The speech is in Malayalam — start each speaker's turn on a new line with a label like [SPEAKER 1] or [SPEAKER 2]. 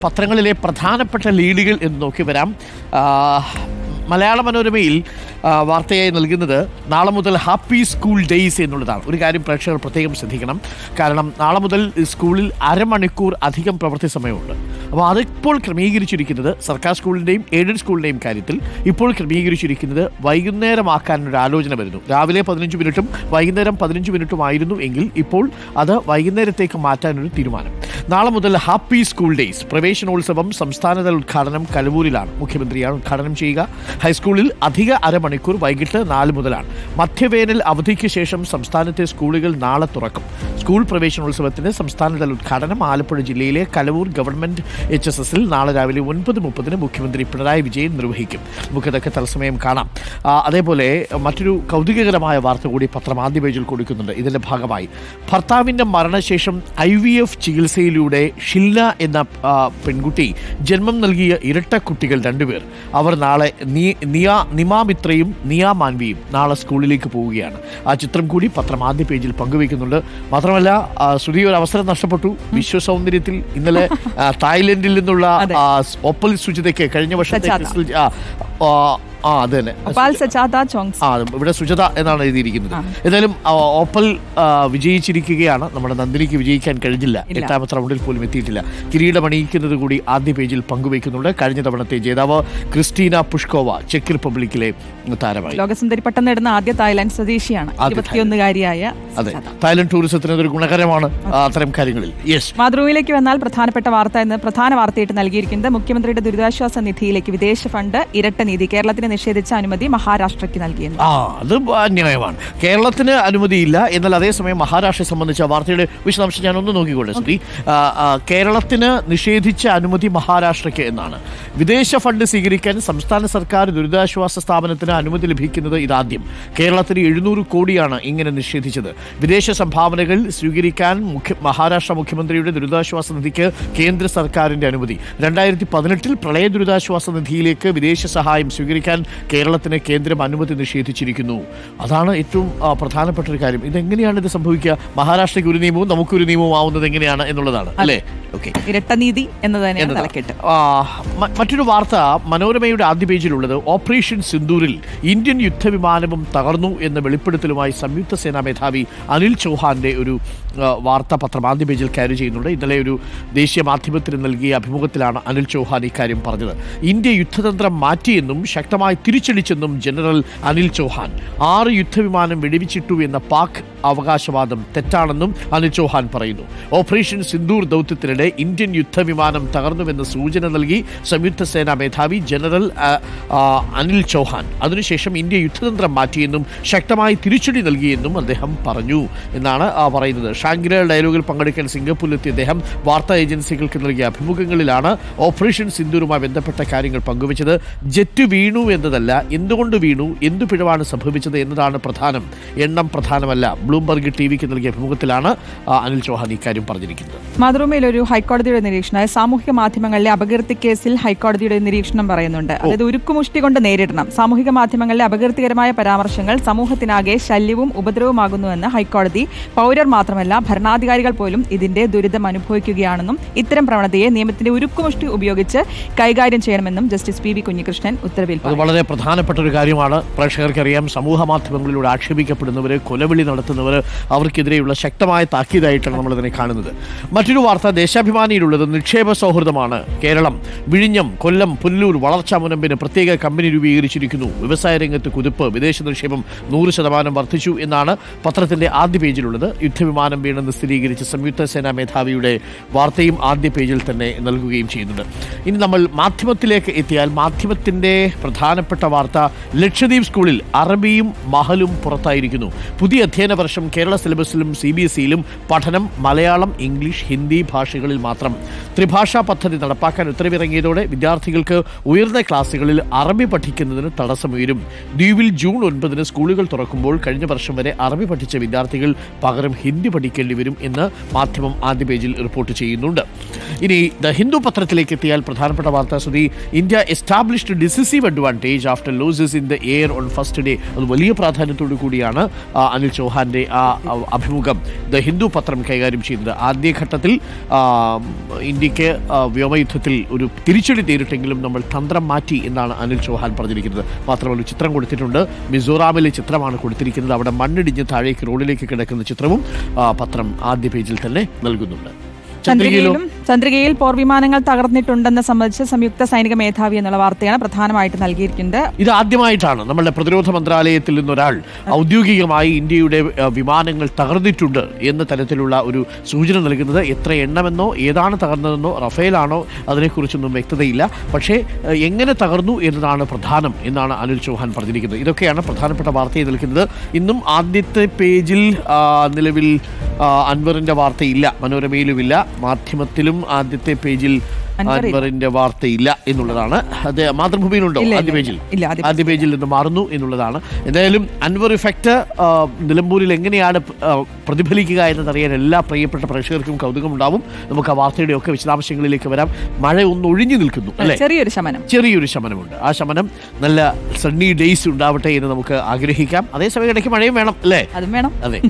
[SPEAKER 1] പത്രങ്ങളിലെ പ്രധാനപ്പെട്ട ലീഡുകൾ എന്ന് നോക്കി വരാം. മലയാള മനോരമയിൽ വാർത്തയായി നൽകുന്നത് നാളെ മുതൽ ഹാപ്പി സ്കൂൾ ഡേയ്സ് എന്നുള്ളതാണ്. ഒരു കാര്യം പ്രേക്ഷകർ പ്രത്യേകം ശ്രദ്ധിക്കണം. കാരണം നാളെ മുതൽ സ്കൂളിൽ അരമണിക്കൂർ അധികം പ്രവൃത്തി സമയമുണ്ട്. അപ്പോൾ അതിപ്പോൾ ക്രമീകരിച്ചിരിക്കുന്നത് സർക്കാർ സ്കൂളിൻ്റെയും എയ്ഡഡ് സ്കൂളിൻ്റെയും കാര്യത്തിൽ ഇപ്പോൾ ക്രമീകരിച്ചിരിക്കുന്നത് വൈകുന്നേരമാക്കാനൊരു ആലോചന വരുന്നു. രാവിലെ 15 മിനിറ്റും വൈകുന്നേരം 15 മിനിറ്റുമായിരുന്നു എങ്കിൽ ഇപ്പോൾ അത് വൈകുന്നേരത്തേക്ക് മാറ്റാനൊരു തീരുമാനം. നാളെ മുതൽ ഹാപ്പി സ്കൂൾ ഡേയ്സ്. പ്രവേശനോത്സവം സംസ്ഥാനതല ഉദ്ഘാടനം കലവൂരിലാണ്. മുഖ്യമന്ത്രിയാണ് ഉദ്ഘാടനം ചെയ്യുക. ഹൈസ്കൂളിൽ അധിക അരമണിക്കൂർ വൈകിട്ട് 4 മുതലാണ്. മധ്യവേനൽ അവധിക്ക് ശേഷം സംസ്ഥാനത്തെ സ്കൂളുകൾ നാളെ തുറക്കും. സ്കൂൾ പ്രവേശനോത്സവത്തിന് സംസ്ഥാനതല ഉദ്ഘാടനം ആലപ്പുഴ ജില്ലയിലെ കലവൂർ ഗവൺമെന്റ് HSSൽ നാളെ രാവിലെ 9:30 മുഖ്യമന്ത്രി പിണറായി വിജയൻ നിർവഹിക്കും. നമുക്കിതൊക്കെ തത്സമയം കാണാം. അതേപോലെ മറ്റൊരു കൗതുകകരമായ വാർത്ത കൂടി പത്രം ആദ്യ പേജിൽ കൊടുക്കുന്നുണ്ട്. ഇതിൻ്റെ ഭാഗമായി ഭർത്താവിൻ്റെ മരണശേഷം IVF ചികിത്സയിലൂടെ ഷിൽന എന്ന പെൺകുട്ടി ജന്മം നൽകിയ ഇരട്ട കുട്ടികൾ 2 പേർ. അവർ നാളെ നിമാമിത്രയും നിയാ മാൻവിയും നാളെ സ്കൂളിലേക്ക് പോവുകയാണ്. ആ ചിത്രം കൂടി പത്രം ആദ്യ പേജിൽ പങ്കുവയ്ക്കുന്നുണ്ട്. മാത്രമല്ല ശ്രുതി ഒരു അവസരം നഷ്ടപ്പെട്ടു. വിശ്വസൗന്ദര്യത്തിൽ ഇന്നലെ തായ്ലൻഡിൽ നിന്നുള്ള ഒപ്പൽ സുജിതയ്ക്ക് കഴിഞ്ഞ വർഷത്തെ ഇവിടെ സുജത എന്നാണ് എഴുതിയിരിക്കുന്നത്. ഏതായാലും ഓപ്പൽ വിജയിച്ചിരിക്കുകയാണ്. നമ്മുടെ നന്ദിനിക്ക് വിജയിക്കാൻ കഴിഞ്ഞില്ല. 8ാമത്തെ റൗണ്ടിൽ പോലും എത്തിയിട്ടില്ല. കിരീടമണിയിക്കുന്നത് കൂടി ആദ്യ പേജിൽ പങ്കുവയ്ക്കുന്നുണ്ട്. കഴിഞ്ഞ തവണത്തെ ജേതാവ് ക്രിസ്റ്റീന പുഷ്കോവ ചെക്ക് റിപ്പബ്ലിക്കിലെ താരമായി.
[SPEAKER 2] ലോകസുന്ദരി പട്ടം നേടുന്ന ആദ്യ തായ്ലാന്റ് സ്വദേശിയാണ്. 21-കാരിയായ.
[SPEAKER 1] അതെ, തായ്ലൻഡ് ടൂറിസത്തിന് അതൊരു ഗുണകരമാണ് അത്തരം കാര്യങ്ങളിൽ.
[SPEAKER 2] മാതൃഭൂമിയിലേക്ക് വന്നാൽ പ്രധാനപ്പെട്ട വാർത്ത എന്ന് പ്രധാന വാർത്തയായിട്ട് നൽകിയിരിക്കുന്നത് മുഖ്യമന്ത്രിയുടെ ദുരിതാശ്വാസ നിധിയിലേക്ക് വിദേശ ഫണ്ട് ഇരട്ട നീതി. കേരളത്തിന് നിഷേധിച്ച അനുമതി മഹാരാഷ്ട്രയ്ക്ക് നൽകിയെന്ന്.
[SPEAKER 1] അത് അന്യായമാണ്. കേരളത്തിന് അനുമതിയില്ല. എന്നാൽ അതേസമയം മഹാരാഷ്ട്രയെ സംബന്ധിച്ച വാർത്തയുടെ വിശദാംശം ഞാനൊന്ന് നോക്കിക്കോട്ടെ ശ്രീ. കേരളത്തിന് നിഷേധിച്ച അനുമതി മഹാരാഷ്ട്രയ്ക്ക് എന്നാണ്. വിദേശ ഫണ്ട് സ്വീകരിക്കാൻ സംസ്ഥാന സർക്കാർ ദുരിതാശ്വാസ സ്ഥാപനത്തിന് അനുമതി ലഭിക്കുന്നത് ഇതാദ്യം. കേരളത്തിന് 700 കോടിയാണ് ഇങ്ങനെ നിഷേധിച്ചത്. വിദേശ സംഭാവനകൾ സ്വീകരിക്കാൻ മഹാരാഷ്ട്ര മുഖ്യമന്ത്രിയുടെ ദുരിതാശ്വാസ നിധിക്ക് കേന്ദ്ര സർക്കാരിന്റെ അനുമതി. 2018 പ്രളയ ദുരിതാശ്വാസ നിധിയിലേക്ക് വിദേശ സഹായം സ്വീകരിക്കാൻ കേരളത്തിന് കേന്ദ്രം അനുമതി നിഷേധിച്ചിരിക്കുന്നു. അതാണ് ഏറ്റവും പ്രധാനപ്പെട്ട ഒരു കാര്യം. ഇതെങ്ങനെയാണ് ഇത് സംഭവിക്കുക? മഹാരാഷ്ട്രയ്ക്ക് ഒരു നിയമവും നമുക്കൊരു നിയമവും ആവുന്നത് എങ്ങനെയാണ് എന്നുള്ളതാണ് അല്ലേ? ഓക്കെ,
[SPEAKER 2] ഇരട്ടനീതി എന്ന് തന്നെയാണ് തലക്കെട്ട്.
[SPEAKER 1] മറ്റൊരു വാർത്ത മനോരമയുടെ ആദ്യ പേജിലുള്ളത് ഓപ്പറേഷൻ സിന്ദൂരിൽ ഇന്ത്യൻ യുദ്ധവിമാനവും തകർന്നു എന്ന വെളിപ്പെടുത്തലുമായി സംയുക്ത സേനാ മേധാവി അനിൽ ചൗഹാന്റെ ഒരു വാർത്ത പത്രം ആദ്യ പേജിൽ ക്യാരി ചെയ്യുന്നുണ്ട്. ഇന്നലെ ഒരു ദേശീയ മാധ്യമത്തിന് നൽകിയ അഭിമുഖത്തിലാണ് അനിൽ ചൗഹാൻ ഇക്കാര്യം പറഞ്ഞത്. ഇന്ത്യ യുദ്ധതന്ത്രം മാറ്റിയെന്നും ശക്തമായി തിരിച്ചടിച്ചെന്നും ജനറൽ അനിൽ ചൗഹാൻ. 6 യുദ്ധവിമാനം വെടിവെച്ചിട്ടു എന്ന പാക് അവകാശവാദം തെറ്റാണെന്നും അനിൽ ചൗഹാൻ പറയുന്നു. ഓപ്പറേഷൻ സിന്ദൂർ ദൗത്യത്തിനിടെ ഇന്ത്യൻ യുദ്ധവിമാനം തകർന്നുവെന്ന സൂചന നൽകി സംയുക്ത സേനാ മേധാവി ജനറൽ അനിൽ ചൗഹാൻ. അതിനുശേഷം ഇന്ത്യ യുദ്ധതന്ത്രം മാറ്റിയെന്നും ശക്തമായി തിരിച്ചടി നൽകിയെന്നും അദ്ദേഹം പറഞ്ഞു എന്നാണ് പറയുന്നത്. ഷാങ്ഗ്രി ഡയലോഗിൽ പങ്കെടുക്കാൻ സിംഗപ്പൂരിലെത്തിയ അദ്ദേഹം വാർത്താ ഏജൻസികൾക്ക് നൽകിയ അഭിമുഖങ്ങളിലാണ് ഓപ്പറേഷൻ സിന്ദൂറുമായി ബന്ധപ്പെട്ട കാര്യങ്ങൾ പങ്കുവച്ചത്. ജെറ്റ് വീണു എന്നതല്ല, എന്തുകൊണ്ട് വീണു, എന്തു പിഴവാണ് സംഭവിച്ചത് എന്നതാണ് പ്രധാനം, എണ്ണം പ്രധാനമല്ല. ബ്ലൂംബർഗ് TVക്ക് നൽകിയ അഭിമുഖത്തിലാണ് അനിൽ ചൗഹാൻ ഇക്കാര്യം പറഞ്ഞിരിക്കുന്നത്.
[SPEAKER 2] മാതൃഭൂമിയിൽ ഒരു ഹൈക്കോടതിയുടെ നിരീക്ഷണം, സാമൂഹിക മാധ്യമങ്ങളിലെ അപകീർത്തി കേസിൽ ഹൈക്കോടതിയുടെ നിരീക്ഷണം പറയുന്നുണ്ട്. അതായത് ഉരുക്കുമുഷ്ടി കൊണ്ട് നേരിടണം. സാമൂഹിക മാധ്യമങ്ങളിലെ അപകീർത്തികരമായ പരാമർശങ്ങൾ സമൂഹത്തിനാകെ ശല്യവും ഉപദ്രവമാകുന്നുവെന്ന് ഹൈക്കോടതി. പൗരർ മാത്രമല്ല ഭരണാധികാരികൾ പോലും ഇതിന്റെ ദുരിതം അനുഭവിക്കുകയാണെന്നും ഇത്തരം പ്രവണതയെ നിയമത്തിന്റെ ഉരുക്കുമുഷ്ടി ഉപയോഗിച്ച് കൈകാര്യം ചെയ്യണമെന്നും ജസ്റ്റിസ് PV കുഞ്ഞികൃഷ്ണൻ ഉത്തരവിൽ.
[SPEAKER 1] അത് വളരെ പ്രധാനപ്പെട്ട ഒരു കാര്യമാണ്. പ്രേക്ഷകർക്കറിയാം, സമൂഹ മാധ്യമങ്ങളിലൂടെ ആക്ഷേപിക്കപ്പെടുന്നവർ, കൊലവിളി നടത്തുന്നവർ, അവർക്കെതിരെയുള്ള ശക്തമായ താക്കീതായിട്ടാണ് നമ്മളിതിനെ കാണുന്നത്. മറ്റൊരു വാർത്ത ദേശാഭിമാനിയിലുള്ളത് നിക്ഷേപ സൗഹൃദമാണ് കേരളം. വിഴിഞ്ഞം, കൊല്ലം, പുനലൂർ വളർച്ചാ മുനമ്പിന് പ്രത്യേക കമ്പനി രൂപീകരിച്ചിരിക്കുന്നു. വ്യവസായ രംഗത്ത് കുതിപ്പ്, വിദേശ നിക്ഷേപം 100% വർദ്ധിച്ചു എന്നാണ് പത്രത്തിന്റെ ആദ്യ പേജിലുള്ളത്. യുദ്ധവിമാനം വീണെന്ന് സ്ഥിരീകരിച്ച സംയുക്ത സേനാ മേധാവിയുടെ വാർത്തയും ആദ്യ പേജിൽ തന്നെ നൽകുകയും ചെയ്യുന്നുണ്ട്. ഇനി നമ്മൾ മാധ്യമത്തിലേക്ക് എത്തിയാൽ മാധ്യമത്തിന്റെ പ്രധാനപ്പെട്ട വാർത്ത ലക്ഷദ്വീപ് സ്കൂളിൽ അറബിയും മഹലും പുറത്തായിരിക്കുന്നു. പുതിയ അധ്യയന വർഷം കേരള സിലബസിലും CBSEയിലും പഠനം മലയാളം, ഇംഗ്ലീഷ്, ഹിന്ദി ഭാഷകളിൽ മാത്രം. ത്രിഭാഷാ പദ്ധതി നടപ്പാക്കാൻ ഉത്തരവിറങ്ങിയതോടെ വിദ്യാർത്ഥികൾക്ക് ഉയർന്ന ക്ലാസുകളിൽ അറബി പഠിക്കുന്നതിന് തടസ്സമുയരും. ദ്വീപിൽ ജൂൺ 9 സ്കൂളുകൾ തുറക്കുമ്പോൾ കഴിഞ്ഞ വർഷം വരെ അറബി പഠിച്ച വിദ്യാർത്ഥികൾ പകരം ഹിന്ദി പഠിക്കേണ്ടി വരും എന്ന് മാധ്യമം ആദ്യ പേജിൽ റിപ്പോർട്ട് ചെയ്യുന്നുണ്ട്. ഇനി ദ ഹിന്ദു പത്രത്തിലേക്ക് എത്തിയാൽ പ്രധാനപ്പെട്ട വാർത്ത Shruti, India established decisive advantage after losses in the air on first day. അത് വലിയ പ്രാധാന്യത്തോടു കൂടിയാണ് അനിൽ ചൗഹാന്റെ ആ അഭിമുഖം ദ ഹിന്ദു പത്രം കൈകാര്യം ചെയ്യുന്നത്. ആദ്യഘട്ടത്തിൽ ഇന്ത്യക്ക് വ്യോമയുദ്ധത്തിൽ ഒരു തിരിച്ചടി നേരിട്ടെങ്കിലും നമ്മൾ തന്ത്രം മാറ്റി എന്നാണ് അനിൽ ചൗഹാൻ പറഞ്ഞിരിക്കുന്നത്. മാത്രമല്ല ചിത്രം കൊടുത്തിട്ടുണ്ട്, മിസോറാമിലെ ചിത്രമാണ് കൊടുത്തിരിക്കുന്നത്. അവിടെ മണ്ണിടിഞ്ഞ് താഴേക്ക് റോഡിലേക്ക് കിടക്കുന്ന ചിത്രവും പത്രം ആദ്യ പേജിൽ തന്നെ നൽകുന്നുണ്ട്.
[SPEAKER 2] ചന്ദ്രികയിൽ പോർവിമാനങ്ങൾ തകർന്നിട്ടുണ്ടെന്ന് സംബന്ധിച്ച് സംയുക്ത സൈനിക മേധാവി എന്നുള്ള വാർത്തയാണ് പ്രധാനമായിട്ട് നൽകിയിരിക്കുന്നത്.
[SPEAKER 1] ഇത് ആദ്യമായിട്ടാണ് നമ്മുടെ പ്രതിരോധ മന്ത്രാലയത്തിൽ നിന്നൊരാൾ ഔദ്യോഗികമായി ഇന്ത്യയുടെ വിമാനങ്ങൾ തകർന്നിട്ടുണ്ട് എന്ന തരത്തിലുള്ള ഒരു സൂചന നൽകുന്നത്. എത്ര എണ്ണമെന്നോ ഏതാണ് തകർന്നതെന്നോ റഫേലാണോ അതിനെക്കുറിച്ചൊന്നും വ്യക്തതയില്ല. പക്ഷേ എങ്ങനെ തകർന്നു എന്നതാണ് പ്രധാനം എന്നാണ് അനിൽ ചൗഹാൻ പറഞ്ഞിരിക്കുന്നത്. ഇതൊക്കെയാണ് പ്രധാനപ്പെട്ട വാർത്തയിൽ നിൽക്കുന്നത്. ഇന്നും ആദ്യത്തെ പേജിൽ നിലവിൽ അൻവറിന്റെ വാർത്തയില്ല, മനോരമയിലുമില്ല, മാധ്യമത്തിലും ആദ്യത്തെ പേജിൽ അൻവറിന്റെ വാർത്തയില്ല എന്നുള്ളതാണ്. അത് മാതൃഭൂമിയിലുണ്ടോ? ആദ്യ പേജിൽ നിന്ന് മാറുന്നു എന്നുള്ളതാണ്. എന്തായാലും അൻവർ ഇഫക്റ്റ് നിലമ്പൂരിൽ എങ്ങനെയാണ് പ്രതിഫലിക്കുക എന്നതറിയാൻ എല്ലാ പ്രിയപ്പെട്ട പ്രേക്ഷകർക്കും കൗതുകമുണ്ടാവും. നമുക്ക് ആ വാർത്തയുടെ ഒക്കെ വിശദാംശങ്ങളിലേക്ക് വരാം. മഴ ഒന്ന് ഒഴിഞ്ഞു നിൽക്കുന്നു അല്ലെ, ചെറിയൊരു ശമനമുണ്ട്. ആ ശമനം നല്ല സണ്ണി ഡേയ്സ് ഉണ്ടാവട്ടെ എന്ന് നമുക്ക് ആഗ്രഹിക്കാം. അതേസമയം ഇടയ്ക്ക് മഴയും വേണം അല്ലേ?
[SPEAKER 2] അതും വേണം.
[SPEAKER 1] അതെ.